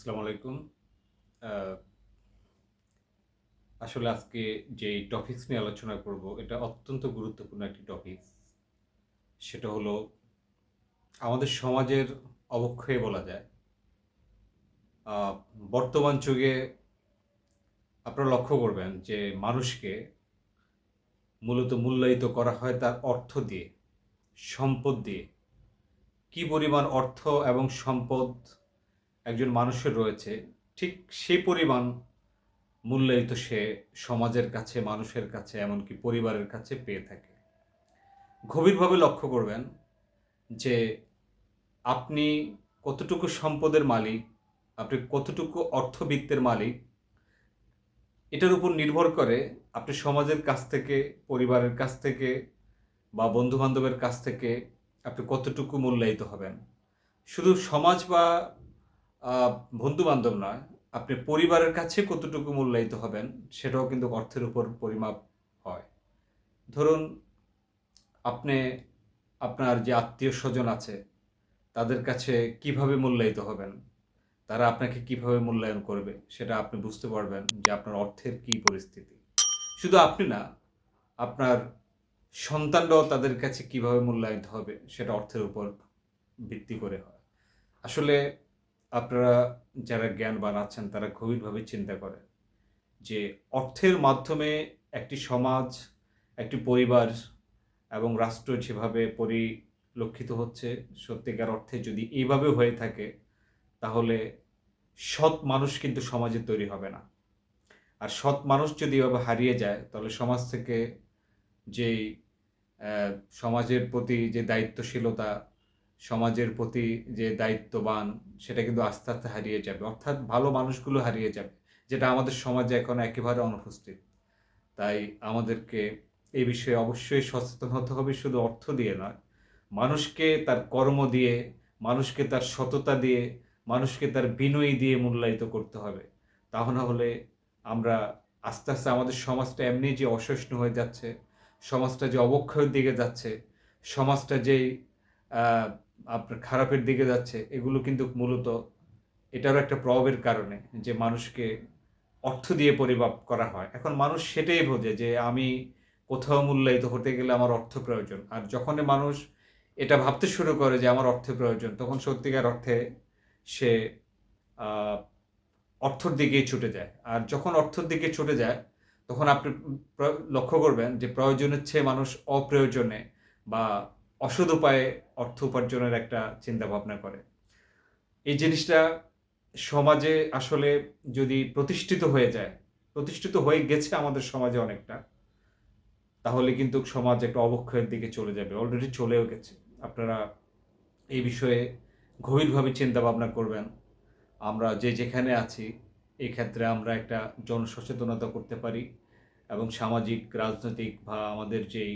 আসসালামু আলাইকুম। আ আসলে আজকে যেই টপিকস নিয়ে আলোচনা করব, এটা অত্যন্ত গুরুত্বপূর্ণ একটি টপিকস। সেটা হলো আমাদের সমাজের অবক্ষয় বলা যায়। আ বর্তমান যুগে আপনারা লক্ষ্য করবেন যে মানুষকে মূলত মূল্যায়িত করা হয় তার অর্থ দিয়ে, সম্পদ দিয়ে। কি পরিমাণ অর্থ এবং সম্পদ একজন মানুষের রয়েছে, ঠিক সেই পরিমাণ মূল্যায়িত সে সমাজের কাছে, মানুষের কাছে, এমনকি পরিবারের কাছে পেয়ে থাকে। গভীরভাবে লক্ষ্য করবেন যে আপনি কতটুকু সম্পদের মালিক, আপনি কতটুকু অর্থবিত্তের মালিক, এটার উপর নির্ভর করে আপনি সমাজের কাছ থেকে, পরিবারের কাছ থেকে বা বন্ধু-বান্ধবের কাছ থেকে আপনি কতটুকু মূল্যায়িত হবেন। শুধু সমাজ বা আ বন্ধু-বান্ধব নয়, আপনি পরিবারের কাছে কতটুকু মূল্যায়িত হবেন, সেটাও কিন্তু অর্থের উপর পরিমাপ হয়। ধরুন, আপনি আপনার যে আত্মীয়স্বজন আছে তাদের কাছে কিভাবে মূল্যায়িত হবেন? তারা আপনাকে কিভাবে মূল্যায়ন করবে? সেটা আপনি বুঝতে পারবেন যে আপনার অর্থের কি পরিস্থিতি। শুধু আপনি না, আপনার সন্তানরাও তাদের কাছে কিভাবে মূল্যায়িত হবে সেটা অর্থের উপর ভিত্তি করে হয়। আসলে আপনারা যারা জ্ঞানবান আছেন তারা গভীরভাবে চিন্তা করেন যে অর্থের মাধ্যমে একটি সমাজ, একটি পরিবার এবং রাষ্ট্র যেভাবে পরিলক্ষিত হচ্ছে, সত্যিকার অর্থে যদি এইভাবে হয়ে থাকে তাহলে সৎ মানুষ কিন্তু সমাজে তৈরি হবে না। আর সৎ মানুষ যদি এভাবে হারিয়ে যায় তাহলে সমাজ থেকে যেই সমাজের প্রতি যে দায়িত্বশীলতা, সমাজের প্রতি যে দায়িত্ববান সেটা কিন্তু আস্তে, আস্তে হারিয়ে যাবে। অর্থাৎ ভালো মানুষগুলো হারিয়ে যাবে। যেটা আমাদের সমাজে এখন একেবারে অনুপস্থিত। তাই আমাদেরকে এই বিষয়ে অবশ্যই সচেতন হতে হবে, শুধু অর্থ দিয়ে নয়। মানুষকে তার কর্ম দিয়ে, মানুষকে তার সততা দিয়ে, মানুষকে তার বিনয়ী দিয়ে মূল্যায়িত করতে হবে। তা না হলে আমরা আস্তে, আস্তে আমাদের সমাজটা এমনিই যে অসহিষ্ণু হয়ে যাচ্ছে, সমাজটা যে অবক্ষয়ের দিকে যাচ্ছে, সমাজটা যেই আ আপনার খারাপের দিকে যাচ্ছে, এগুলো কিন্তু মূলত এটারও একটা প্রভাবের কারণে যে মানুষকে অর্থ দিয়ে পরিমাপ করা হয়। এখন মানুষ সেটাই বোঝে যে আমি কোথাও মূল্যায়িত হতে গেলে আমার অর্থ প্রয়োজন। আর যখনই মানুষ এটা ভাবতে শুরু করে যে আমার অর্থের প্রয়োজন, তখন সত্যিকার অর্থে সে আ অর্থর দিকেই ছুটে যায়। আর যখন অর্থের দিকে ছুটে যায়, তখন আপনি লক্ষ্য করবেন যে প্রয়োজনের চেয়ে মানুষ অপ্রয়োজনে বা অসৎ উপায়ে অর্থ উপার্জনের একটা চিন্তাভাবনা করে। এই জিনিসটা সমাজে আসলে যদি প্রতিষ্ঠিত হয়ে যায়, প্রতিষ্ঠিত হয়ে গেছে আমাদের সমাজে অনেকটা, তাহলে কিন্তু সমাজ একটা অবক্ষয়ের দিকে চলে যাবে। অলরেডি চলেও গেছে। আপনারা এই বিষয়ে গভীরভাবে চিন্তা ভাবনা করবেন। আমরা যে যেখানে আছি, এই ক্ষেত্রে আমরা একটা জনসচেতনতা করতে পারি এবং সামাজিক, রাজনৈতিক বা আমাদের যেই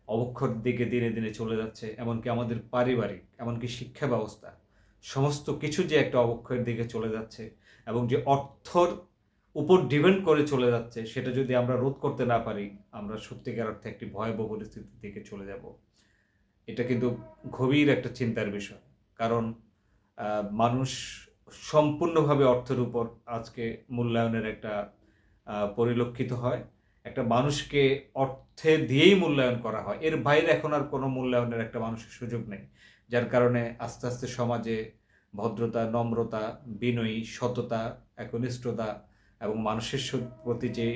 অবক্ষয়ের দিকে দিনে, দিনে চলে যাচ্ছে, এমনকি আমাদের পারিবারিক, এমনকি শিক্ষা ব্যবস্থা, সমস্ত কিছু যে একটা অবক্ষয়ের দিকে চলে যাচ্ছে এবং যে অর্থর উপর ডিপেন্ড করে চলে যাচ্ছে, সেটা যদি আমরা রোধ করতে না পারি, আমরা সত্যিকার অর্থে একটি ভয়াবহ পরিস্থিতির দিকে চলে যাব। এটা কিন্তু গভীর একটা চিন্তার বিষয়। কারণ আ মানুষ সম্পূর্ণভাবে অর্থের উপর আজকে মূল্যায়নের একটা পরিলক্ষিত হয়। একটা মানুষকে অর্থে দিয়েই মূল্যায়ন করা হয়। এর বাইরে এখন আর কোনো মূল্যায়নের একটা মানুষের সুযোগ নেই। যার কারণে আস্তে, আস্তে সমাজে ভদ্রতা, নম্রতা, বিনয়ী, সততা, একনিষ্ঠতা এবং মানুষের প্রতি যে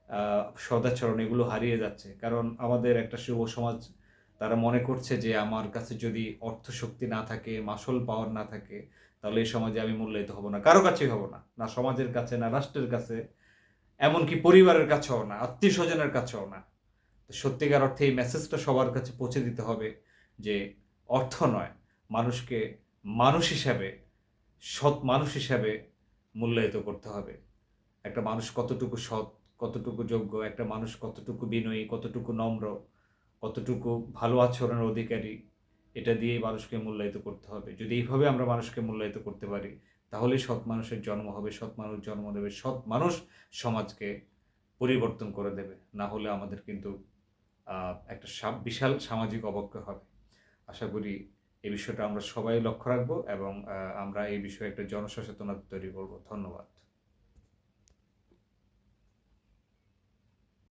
আ সদাচরণ এগুলো হারিয়ে যাচ্ছে। কারণ আমাদের একটা শুভ সমাজ তারা মনে করছে যে আমার কাছে যদি অর্থশক্তি না থাকে, মাসল পাওয়ার না থাকে, তাহলে এই সমাজে আমি মূল্যায়িত হব না। কারো কাছেই হব না। না সমাজের কাছে, না রাষ্ট্রের কাছে, এমনকি পরিবারের কাছেও না, আত্মীয়স্বজনের কাছেও না। তো সত্যিকার অর্থে এই মেসেজটা সবার কাছে পৌঁছে দিতে হবে যে অর্থ নয়, মানুষকে মানুষ হিসাবে, সৎ মানুষ হিসাবে মূল্যায়িত করতে হবে। একটা মানুষ কতটুকু সৎ, কতটুকু যোগ্য, একটা মানুষ কতটুকু বিনয়ী, কতটুকু নম্র, কতটুকু ভালো আচরণের অধিকারী, এটা দিয়েই মানুষকে মূল্যায়িত করতে হবে। যদি এইভাবে আমরা মানুষকে মূল্যায়িত করতে পারি, তাহলেই সৎ মানুষের জন্ম হবে, সৎ মানুষ জন্ম দেবে, সৎ মানুষ সমাজকে পরিবর্তন করে দেবে। না হলে আমাদের কিন্তু একটা বিশাল সামাজিক অবক্ষয় হবে। আশা করি এই বিষয়টা আমরা সবাই লক্ষ্য রাখবো এবং আমরা এই বিষয়ে একটা জনসচেতনতা তৈরি করব। ধন্যবাদ।